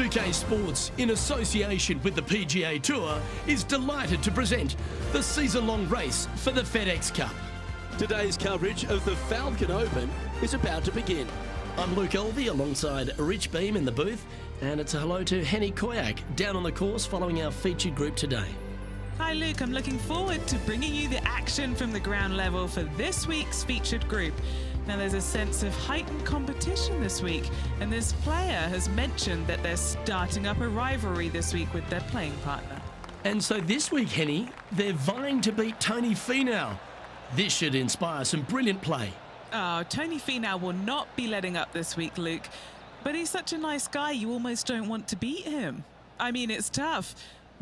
2K Sports, in association with the PGA Tour, is delighted to present the season-long race for the Fedex Cup. Today's coverage of the Falcon Open is about to begin. I'm Luke Elvey alongside Rich Beam in the booth, and it's a hello to Henny Koyak down on the course following our featured group today. Hi Luke, I'm looking forward to bringing you the action from the ground level for this week's featured group. Now there's a sense of heightened competition this week, and this player has mentioned that they're starting up a rivalry this week with their playing partner. And so this week, Henny, they're vying to beat Tony Finau. This should inspire some brilliant play. Oh, Tony Finau will not be letting up this week, Luke. But he's such a nice guy, you almost don't want to beat him. I mean, it's tough,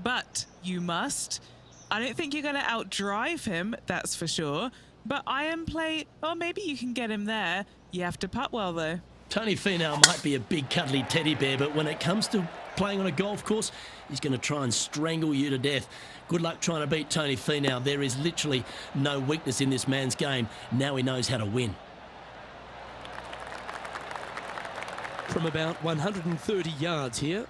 but you must. I don't think you're going to outdrive him, that's for sure. But iron play, or maybe you can get him there. You have to putt well, though. Tony Finau might be a big cuddly teddy bear, but when it comes to playing on a golf course, he's going to try and strangle you to death. Good luck trying to beat Tony Finau. There is literally no weakness in this man's game. Now he knows how to win. From about 130 yards here.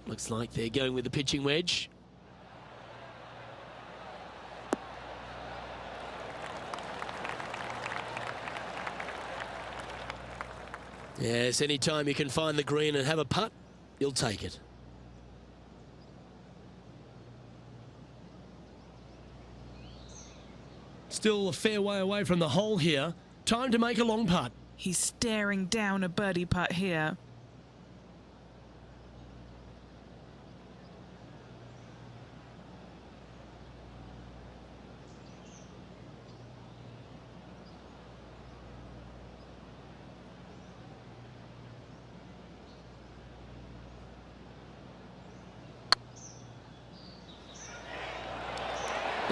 Looks like they're going with the pitching wedge. Yes, anytime you can find the green and have a putt, you'll take it. Still a fair way away from the hole here. Time to make a long putt. He's staring down a birdie putt here.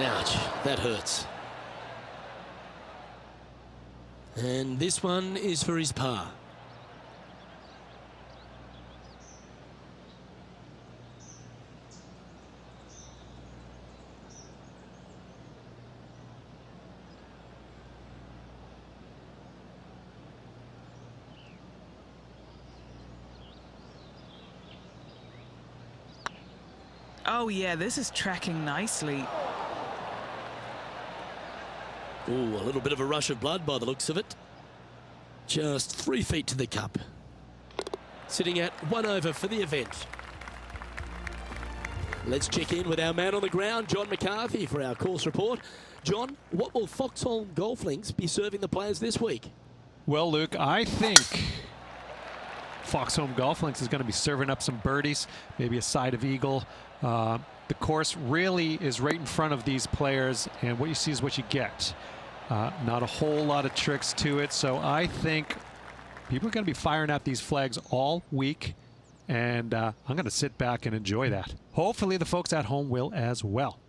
Ouch, that hurts. And this one is for his par. Oh yeah, this is tracking nicely. Ooh, a little bit of a rush of blood by the looks of it. Just 3 feet to the cup. Sitting at 1 over for the event. Let's check in with our man on the ground, John McCarthy, for our course report. John, what will Foxholm Golf Links be serving the players this week? Well, Luke, I think Foxholm Golf Links is going to be serving up some birdies, maybe a side of eagle. The course really is right in front of these players, and what you see is what you get. Not a whole lot of tricks to it, so I think people are going to be firing out these flags all week, and I'm going to sit back and enjoy that. Hopefully the folks at home will as well.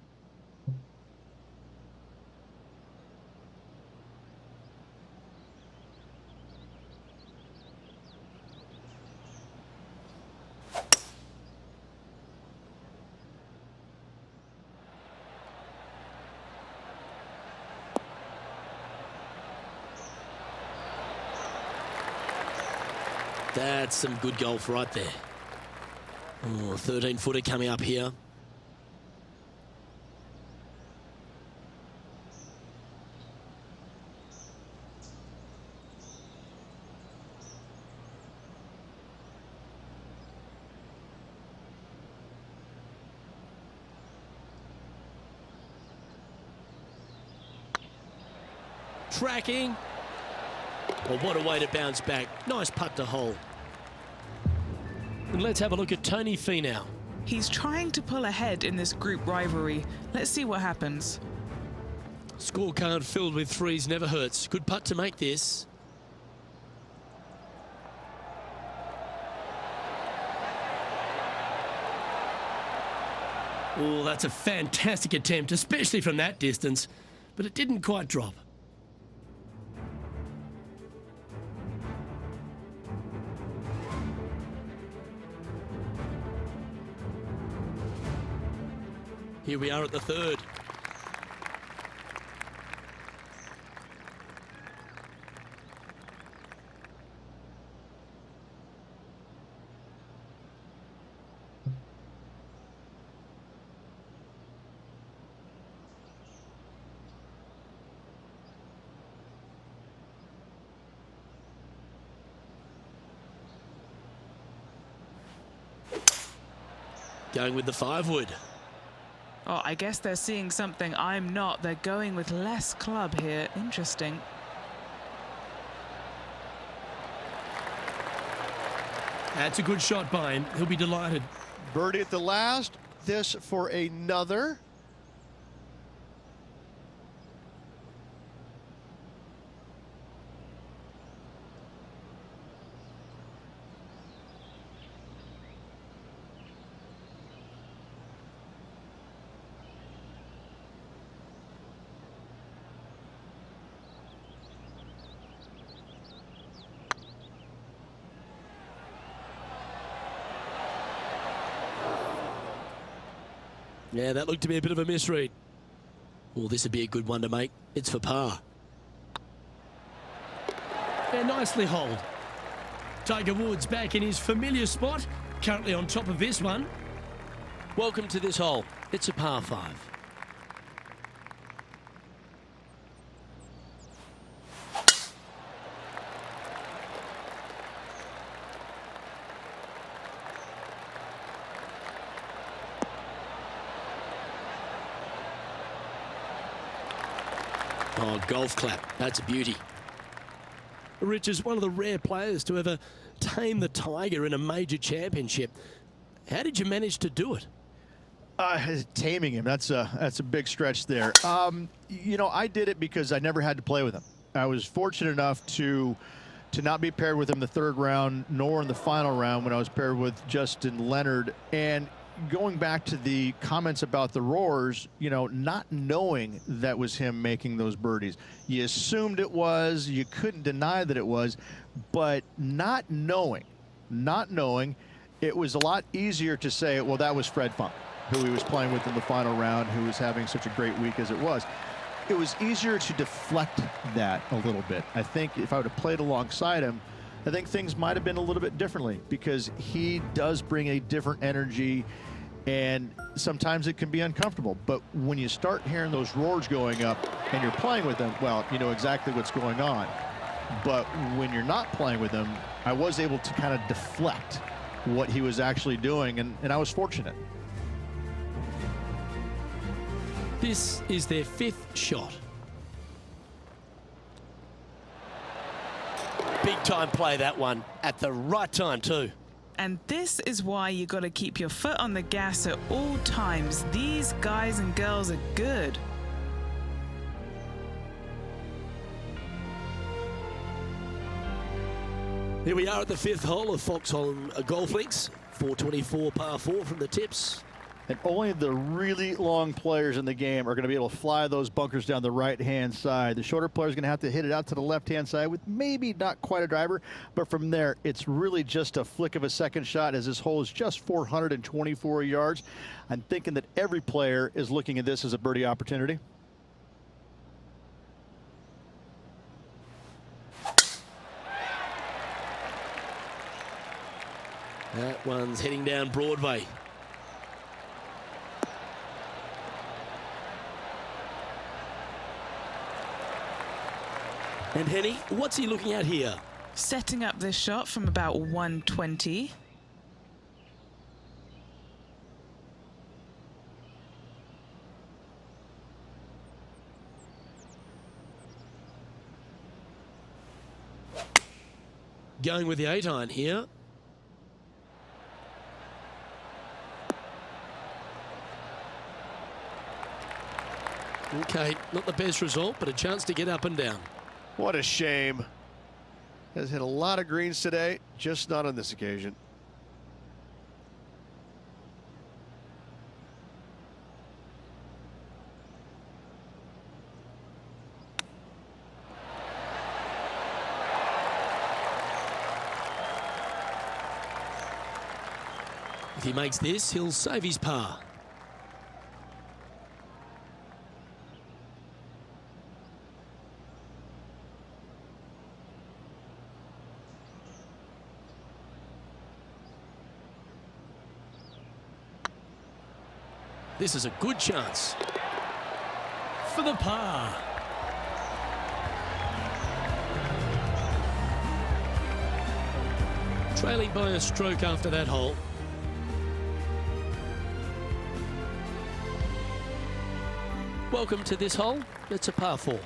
That's some good golf right there. Oh, 13-footer coming up here. Tracking. Well, what a way to bounce back. Nice putt to hole. And let's have a look at Tony Finau. He's trying to pull ahead in this group rivalry. Let's see what happens. Scorecard filled with threes never hurts. Good putt to make this. Oh, that's a fantastic attempt, especially from that distance. but it didn't quite drop. Here we are at the third. Going with the 5-wood. Oh, I guess they're seeing something I'm not. They're going with less club here. Interesting. That's a good shot by him. He'll be delighted. Birdie at the last. This for another. Yeah, that looked to be a bit of a misread. Well, this would be a good one to make. It's for par. Yeah, nicely holed. Tiger Woods back in his familiar spot, currently on top of this one. Welcome to this hole. It's a par 5. Oh, golf clap. That's a beauty. Rich is one of the rare players to ever tame the Tiger in a major championship. How did you manage to do it? Taming him, that's a big stretch there. You know, I did it because I never had to play with him. I was fortunate enough to not be paired with him in the third round, nor in the final round when I was paired with Justin Leonard. And going back to the comments about the roars, you know, not knowing that was him making those birdies. You assumed it was, you couldn't deny that it was, but not knowing, it was a lot easier to say, well, that was Fred Funk, who he was playing with in the final round, who was having such a great week as it was. It was easier to deflect that a little bit. I think if I would have played alongside him, I think things might have been a little bit differently, because he does bring a different energy, and sometimes it can be uncomfortable. But when you start hearing those roars going up and you're playing with him, well, you know exactly what's going on. But when you're not playing with him, I was able to kind of deflect what he was actually doing, and I was fortunate. This is their 5th shot. Big time play, that one, at the right time too. And this is why you got to keep your foot on the gas at all times. These guys and girls are good. Here we are at the 5th hole of Foxholm Golf Links. 424 par 4 from the tips. And only the really long players in the game are going to be able to fly those bunkers down the right-hand side. The shorter players are going to have to hit it out to the left-hand side with maybe not quite a driver, but from there, it's really just a flick of a second shot, as this hole is just 424 yards. I'm thinking that every player is looking at this as a birdie opportunity. That one's heading down Broadway. And Henny, what's he looking at here? Setting up this shot from about 120. Going with the 8-iron here. Okay, not the best result, but a chance to get up and down. What a shame. Has hit a lot of greens today, just not on this occasion. If he makes this, he'll save his par. This is a good chance for the par. Trailing by a stroke after that hole. Welcome to this hole. It's a par 4.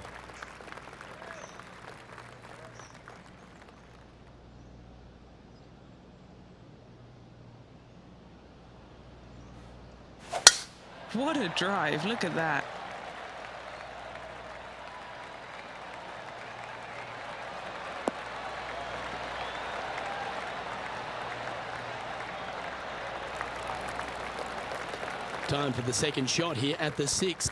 What a drive. Look at that. Time for the second shot here at the 6th.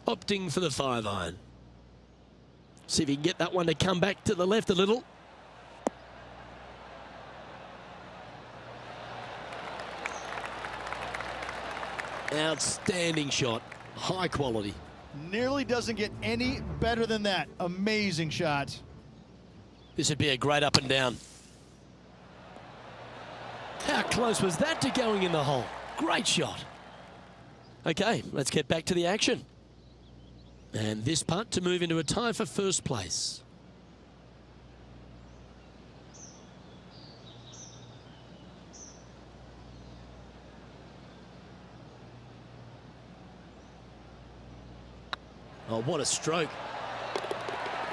Opting for the 5-iron. See if he can get that one to come back to the left a little. Outstanding shot. High quality. Nearly doesn't get any better than that. Amazing shot. This would be a great up and down. How close was that to going in the hole? Great shot. Okay, let's get back to the action. And this putt to move into a tie for first place. Oh, what a stroke.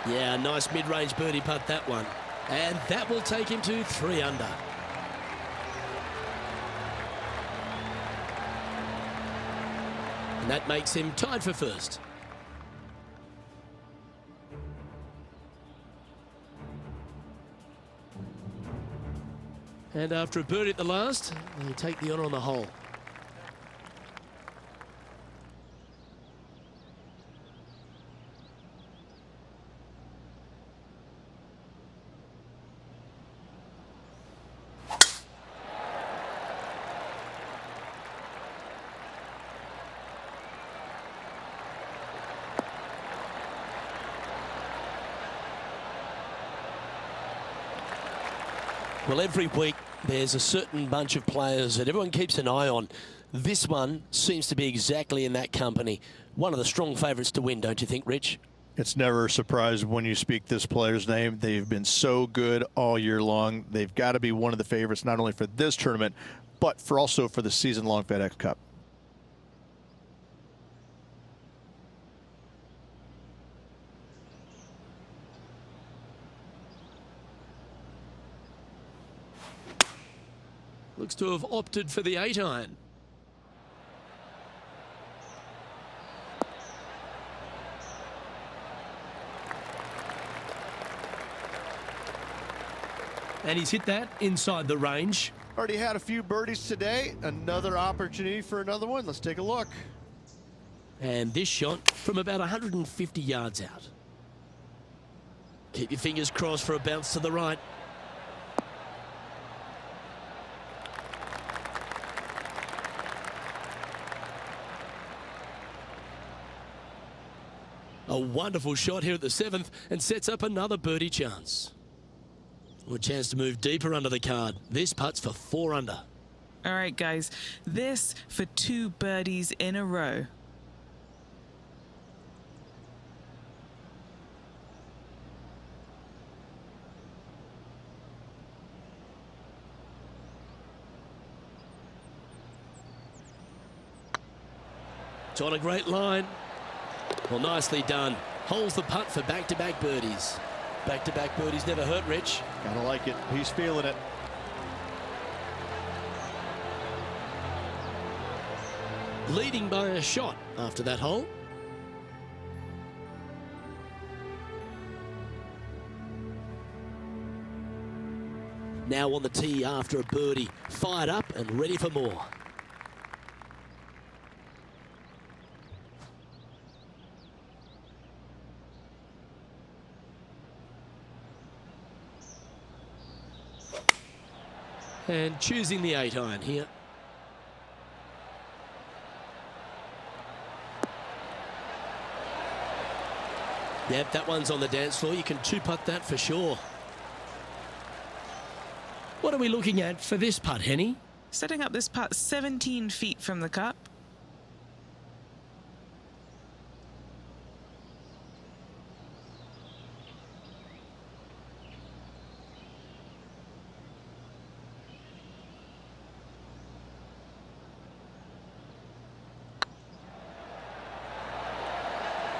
Yeah, nice mid-range birdie putt, that one. And that will take him to 3 under. And that makes him tied for first. And after a birdie at the last, they take the honour on the hole. Well, every week there's a certain bunch of players that everyone keeps an eye on. This one seems to be exactly in that company. One of the strong favourites to win, don't you think, Rich? It's never a surprise when you speak this player's name. They've been so good all year long. They've got to be one of the favorites, not only for this tournament, but also for the season-long FedEx Cup. Looks to have opted for the 8-iron. And he's hit that inside the range. Already had a few birdies today. Another opportunity for another one. Let's take a look. And this shot from about 150 yards out. Keep your fingers crossed for a bounce to the right. A wonderful shot here at the 7th and sets up another birdie chance. A chance to move deeper under the card. This putt's for 4 under. All right, guys, this for 2 birdies in a row. It's on a great line. Well, nicely done. Holds the putt for back-to-back birdies. Back-to-back birdies never hurt, Rich. Gotta like it. He's feeling it. Leading by a shot after that hole. Now on the tee after a birdie. Fired up and ready for more. And choosing the 8-iron here. Yep, that one's on the dance floor. You can two-putt that for sure. What are we looking at for this putt, Henny? Setting up this putt 17 feet from the cup.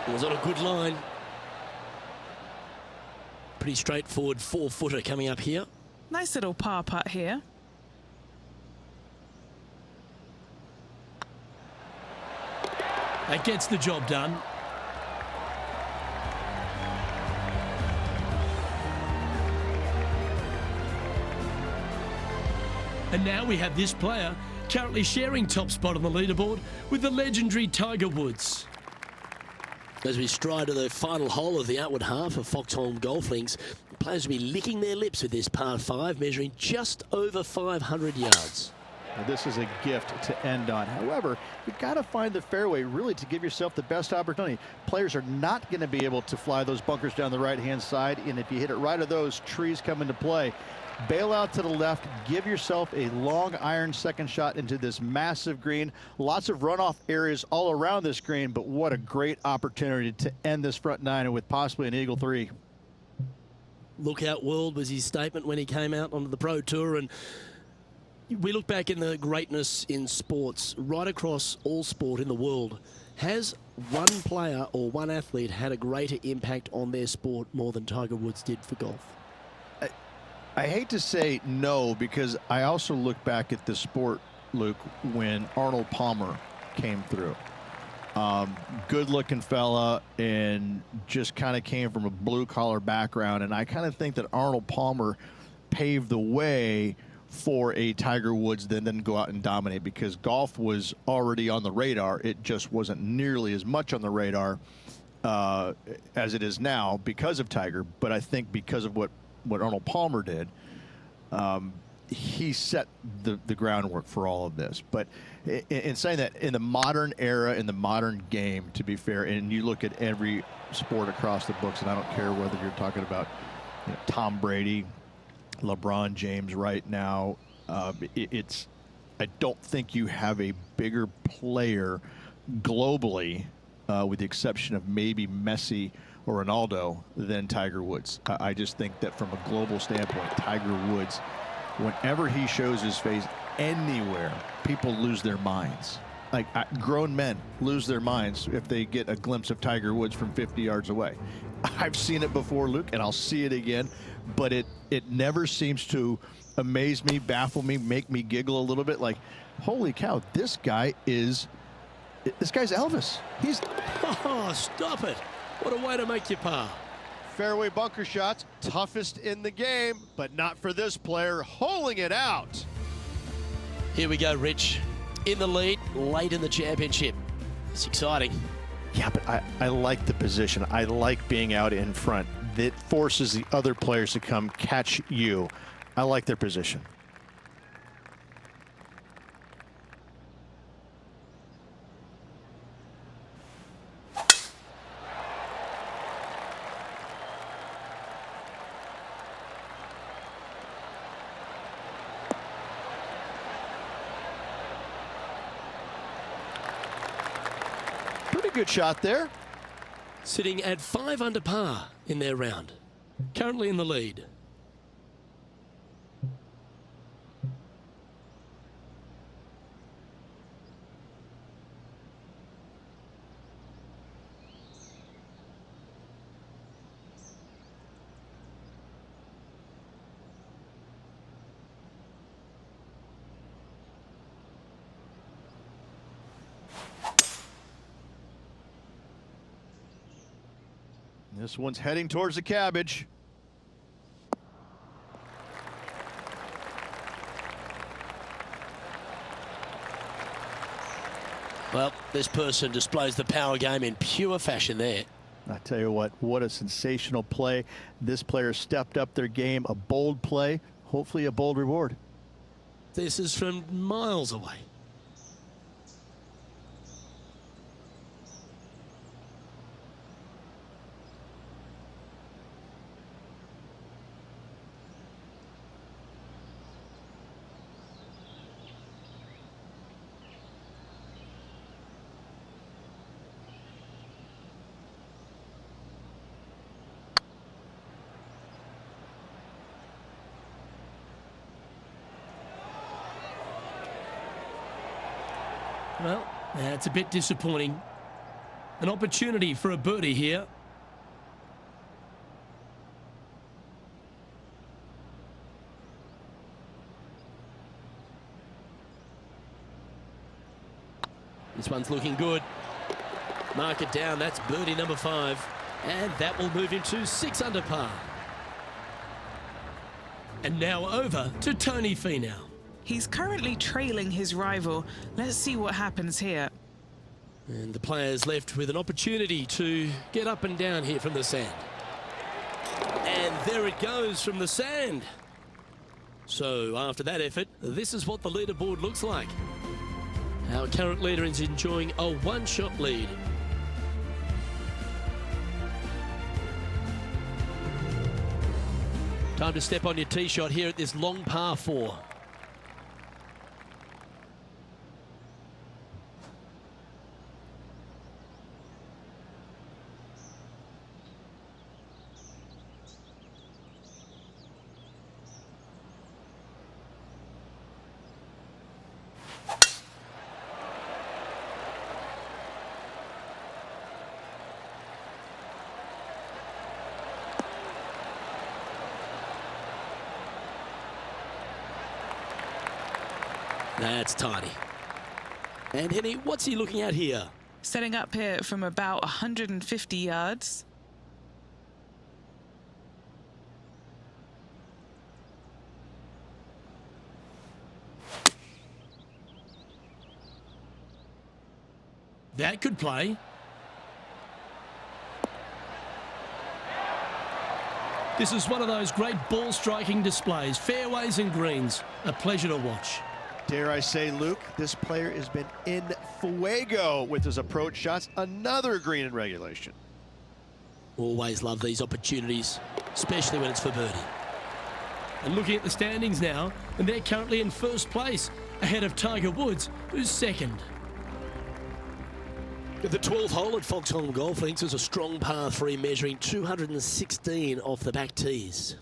It was on a good line. Pretty straightforward 4-footer coming up here. Nice little par putt here. That gets the job done. And now we have this player currently sharing top spot on the leaderboard with the legendary Tiger Woods. As we stride to the final hole of the outward half of Foxholm Golf Links, the players will be licking their lips with this par 5, measuring just over 500 yards. Now, this is a gift to end on. However, you've got to find the fairway really to give yourself the best opportunity. Players are not going to be able to fly those bunkers down the right-hand side, and if you hit it right of those, trees come into play. Bail out to the left, give yourself a long iron second shot into this massive green. Lots of runoff areas all around this green, but what a great opportunity to end this front nine with possibly an eagle 3. Look out world was his statement when he came out onto the Pro Tour, and we look back in the greatness in sports, right across all sport in the world. Has one player or one athlete had a greater impact on their sport more than Tiger Woods did for golf? I hate to say no, because I also look back at the sport, Luke, when Arnold Palmer came through. Good-looking fella and just kind of came from a blue-collar background. And I kind of think that Arnold Palmer paved the way for a Tiger Woods that didn't go out and dominate, because golf was already on the radar. It just wasn't nearly as much on the radar as it is now because of Tiger. But I think because of what Arnold Palmer did, he set the groundwork for all of this. But in saying that, in the modern era, in the modern game, to be fair, and you look at every sport across the books, and I don't care whether you're talking about Tom Brady, LeBron James right now, I don't think you have a bigger player globally, with the exception of maybe Messi or Ronaldo, than Tiger Woods. I just think that from a global standpoint, Tiger Woods, whenever he shows his face anywhere, people lose their minds. Like grown men lose their minds if they get a glimpse of Tiger Woods from 50 yards away. I've seen it before, Luke, and I'll see it again, but it never seems to amaze me, baffle me, make me giggle a little bit. Like, holy cow, this guy's Elvis. He's Oh, stop it. What a way to make your par. fairway bunker shots, toughest in the game, but not for this player, holing it out. Here we go, Rich. In the lead, late in the championship. It's exciting. Yeah, but I like the position. I like being out in front. That forces the other players to come catch you. I like their position. Pretty good shot there. Sitting at 5 under par in their round. Currently in the lead. This one's heading towards the cabbage. Well, this person displays the power game in pure fashion there. I tell you what a sensational play. This player stepped up their game, a bold play, hopefully a bold reward. This is from miles away. Well, that's a bit disappointing. An opportunity for a birdie here. This one's looking good. Mark it down. That's birdie number 5. And that will move him to 6 under par. And now over to Tony Finau. He's currently trailing his rival. Let's see what happens here. And the player's left with an opportunity to get up and down here from the sand. And there it goes from the sand. So after that effort, this is what the leaderboard looks like. Our current leader is enjoying a 1-shot lead. Time to step on your tee shot here at this long par 4. That's tidy. And Henny, what's he looking at here? Setting up here from about 150 yards. That could play. This is one of those great ball striking displays. Fairways and greens. A pleasure to watch. Dare I say, Luke, this player has been in fuego with his approach shots. Another green in regulation. Always love these opportunities, especially when it's for birdie. And looking at the standings now, and they're currently in first place, ahead of Tiger Woods, who's second. The 12th hole at Foxholm Golf Links is a strong par 3 measuring 216 off the back tees.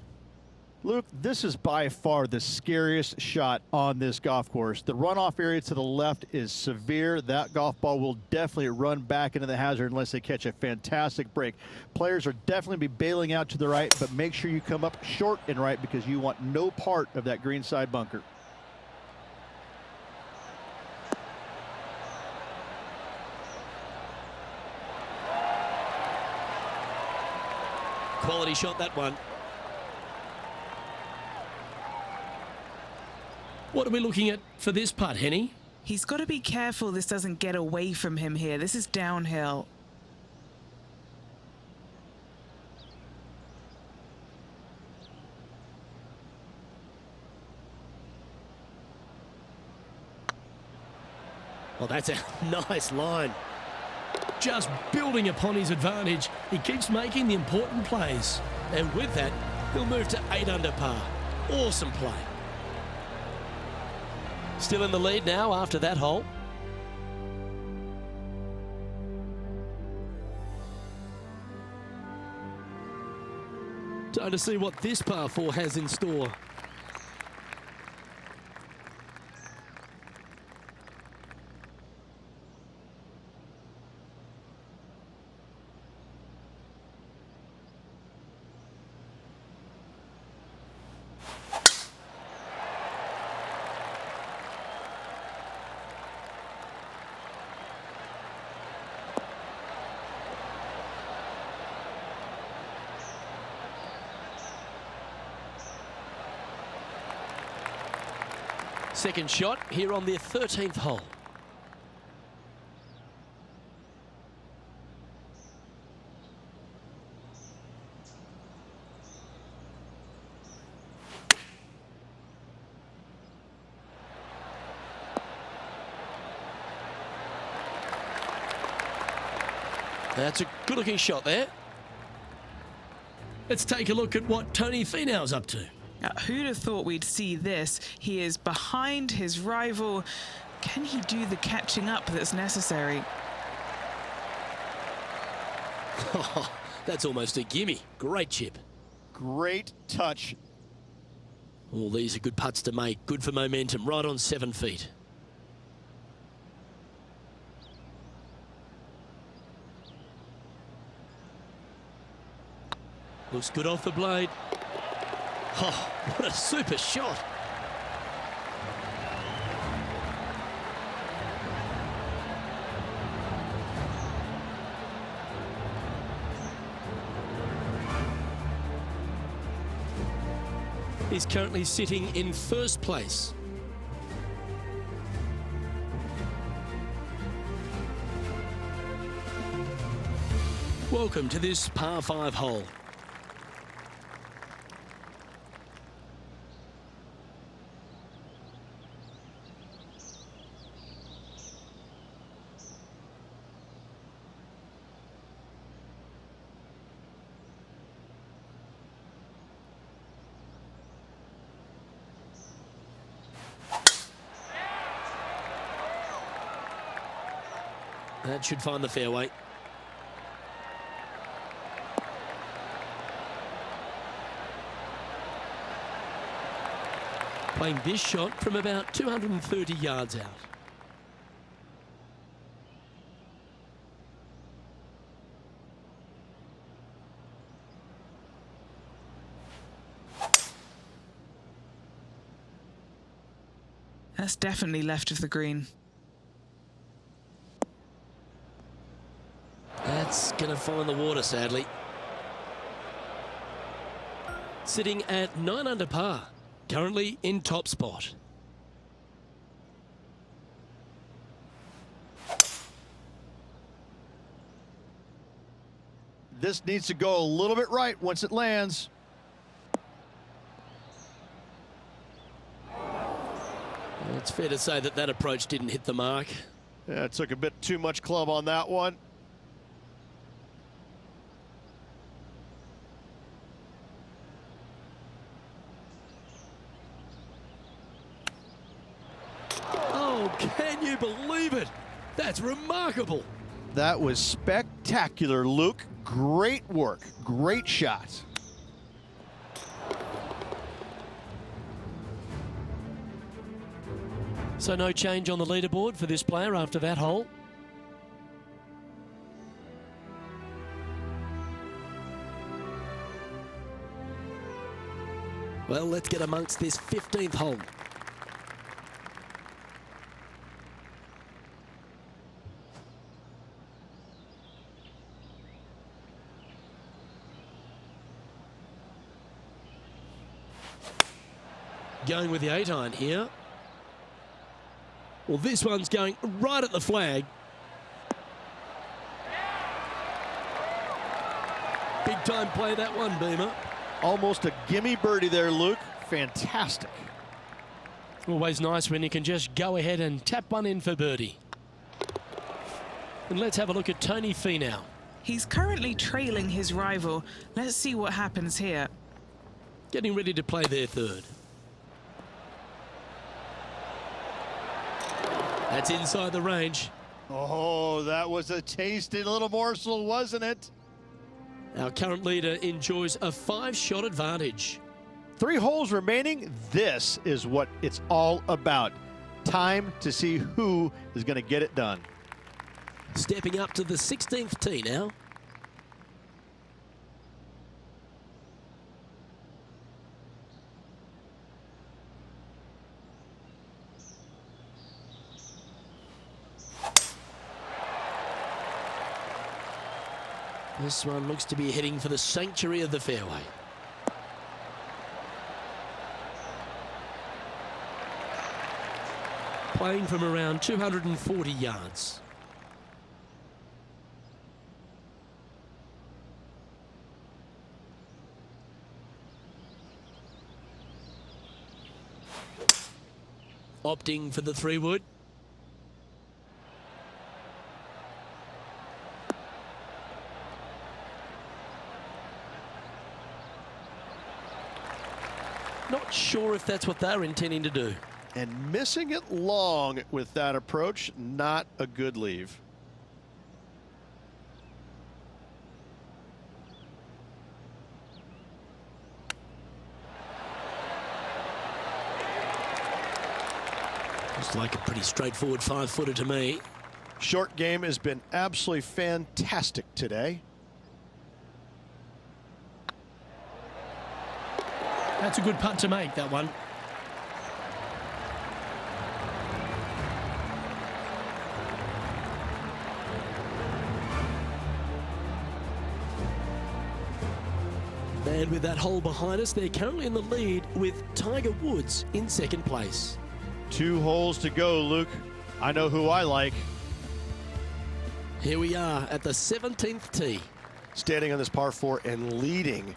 Luke, this is by far the scariest shot on this golf course. The runoff area to the left is severe. That golf ball will definitely run back into the hazard unless they catch a fantastic break. Players are definitely be bailing out to the right, but make sure you come up short and right because you want no part of that greenside bunker. Quality shot, that one. What are we looking at for this putt, Henny? He's got to be careful this doesn't get away from him here. This is downhill. Well, that's a nice line. Just building upon his advantage. He keeps making the important plays. And with that, he'll move to 8 under par. Awesome play. Still in the lead now after that hole. Time to see what this par 4 has in store. Second shot here on their 13th hole. That's a good-looking shot there. Let's take a look at what Tony Finau's up to. Now, who'd have thought we'd see this? He is behind his rival. Can he do the catching up that's necessary? Oh, that's almost a gimme. Great chip. Great touch. All these are good putts to make. Good for momentum. Right on 7 feet. Looks good off the blade. Oh, what a super shot. He's currently sitting in first place. Welcome to this par 5 hole. That should find the fairway. Playing this shot from about 230 yards out. That's definitely left of the green. That's going to find the water, sadly. Sitting at 9 under par. Currently in top spot. This needs to go a little bit right once it lands. It's fair to say that that approach didn't hit the mark. Yeah, it took a bit too much club on that one. Oh, can you believe it? That's remarkable. That was spectacular, Luke. Great work. Great shot. So no change on the leaderboard for this player after that hole. Well, let's get amongst this 15th hole. Going with the 8-iron here. Well, this one's going right at the flag. Big time play, that one, Beamer. Almost a gimme birdie there, Luke. Fantastic. Always nice when you can just go ahead and tap one in for birdie. And let's have a look at Tony Finau. He's currently trailing his rival. Let's see what happens here. Getting ready to play their third. That's inside the range. Oh, that was a tasty little morsel, wasn't it? Our current leader enjoys a 5-shot advantage. 3 holes remaining. This is what it's all about. Time to see who is going to get it done. Stepping up to the 16th tee now. This one looks to be heading for the sanctuary of the fairway. Playing from around 240 yards. Opting for the 3-wood. Not sure if that's what they're intending to do. And missing it long with that approach, not a good leave. Looks like a pretty straightforward 5-footer to me. Short game has been absolutely fantastic today. That's a good putt to make, that one. And with that hole behind us, they're currently in the lead with Tiger Woods in second place. 2 holes to go, Luke. I know who I like. Here we are at the 17th tee. Standing on this par 4 and leading.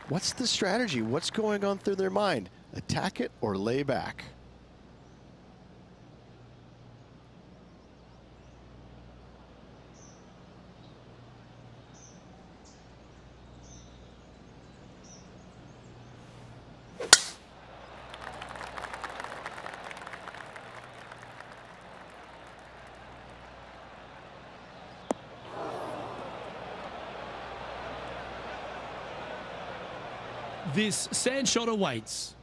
What's the strategy? What's going on through their mind? Attack it or lay back? This sand shot awaits.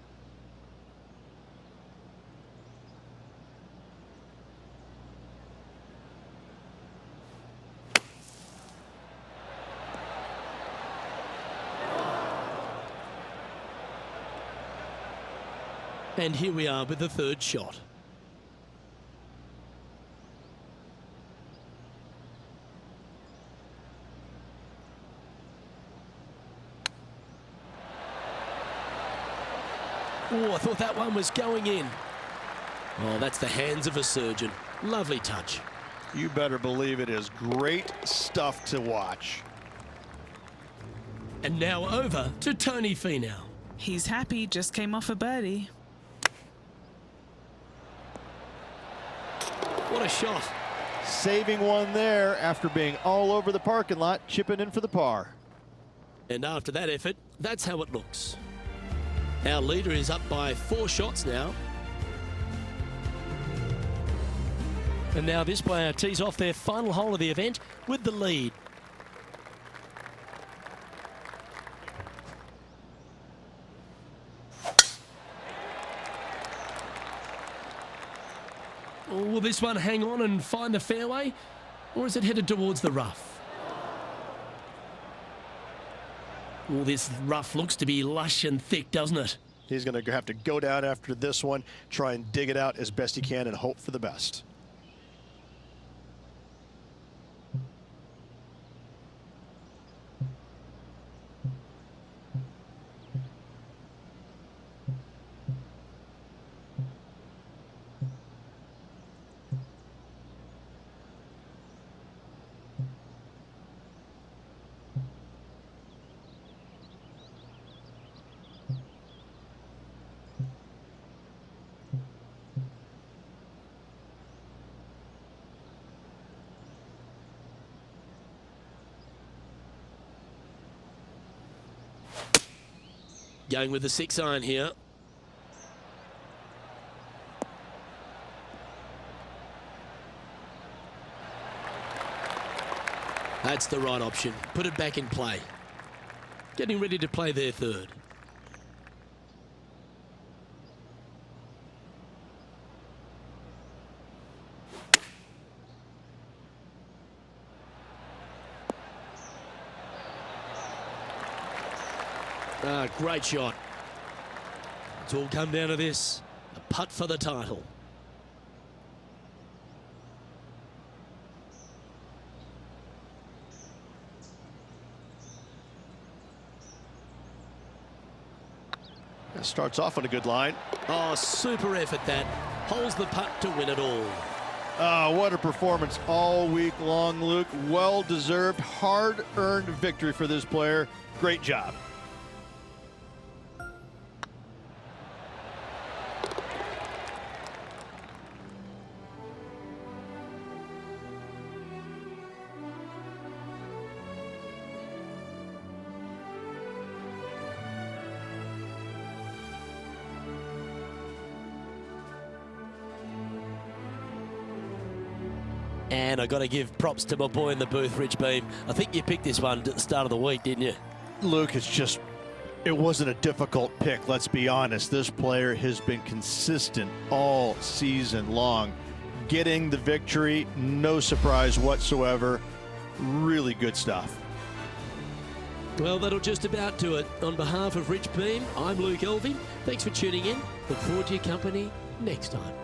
And here we are with the third shot. Oh, I thought that one was going in. Oh, that's the hands of a surgeon. Lovely touch. You better believe it is great stuff to watch. And now over to Tony Finau. He's happy, just came off a birdie. What a shot. Saving one there after being all over the parking lot, chipping in for the par. And after that effort, that's how it looks. Our leader is up by 4 shots now. And now this player tees off their final hole of the event with the lead. Will this one hang on and find the fairway, or is it headed towards the rough? Well, this rough looks to be lush and thick, doesn't it? He's going to have to go down after this one, try and dig it out as best he can and hope for the best. Going with the 6-iron here. That's the right option. Put it back in play. Getting ready to play their third. Ah, great shot. It's all come down to this. A putt for the title. That starts off on a good line. Oh, super effort that. Holds the putt to win it all. Oh, what a performance all week long, Luke. Well-deserved, hard-earned victory for this player. Great job. And I got to give props to my boy in the booth, Rich Beam. I think you picked this one at the start of the week, didn't you? Luke, it wasn't a difficult pick, let's be honest. This player has been consistent all season long. Getting the victory, no surprise whatsoever. Really good stuff. Well, that'll just about do it. On behalf of Rich Beam, I'm Luke Elving. Thanks for tuning in. Look forward to your company next time.